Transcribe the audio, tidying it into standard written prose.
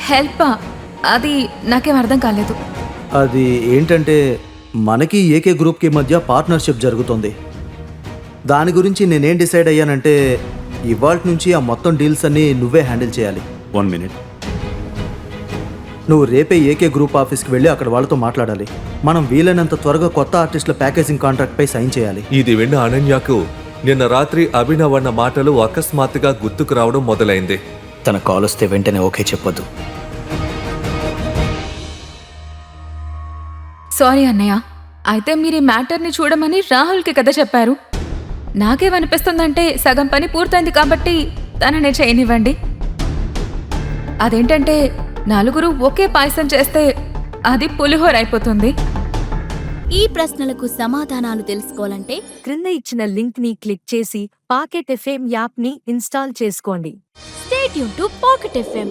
హెల్పా? అది నాకేం అర్థం కాలేదు. అది ఏంటంటే మనకి ఏకే గ్రూప్కి మధ్య పార్ట్నర్షిప్ జరుగుతుంది. దాని గురించి నేనేం డిసైడ్ అయ్యానంటే ఇవాల్టి నుంచి ఆ మొత్తం డీల్స్ అన్నీ నువ్వే హ్యాండిల్ చేయాలి. 1 minute. నువ్వు రేపే ఏకే గ్రూప్ ఆఫీస్కి వెళ్ళి అక్కడ వాళ్ళతో మాట్లాడాలి. మనం వీలైనంత త్వరగా కొత్త ఆర్టిస్టుల ప్యాకేజింగ్ కాంట్రాక్ట్పై సైన్ చేయాలి. ఇది విన్న అనన్యకు నిన్న రాత్రి అభినవ్ అన్న మాటలు అకస్మాత్తుగా గుర్తుకు రావడం మొదలైంది. తన కాల్ వస్తే వెంటనే ఓకే చెప్పొద్దు. సారీ అన్నయ్య. అయితే మీరు ఈ మ్యాటర్ని చూడమని రాహుల్కి కదా చెప్పారు. నాకేమనిపిస్తుందంటే సగం పని పూర్తయింది కాబట్టి తననే చేయనివ్వండి. అదేంటంటే నలుగురు ఒకే పాయసం చేస్తే అది పులిహోర అయిపోతుంది. ఈ ప్రశ్నలకు సమాధానాలు తెలుసుకోవాలంటే క్రింద ఇచ్చిన లింక్ ని క్లిక్ చేసి పాకెట్ ఎఫ్ఎం యాప్ ని ఇన్స్టాల్ చేసుకోండి. Stay tune to pocket FM.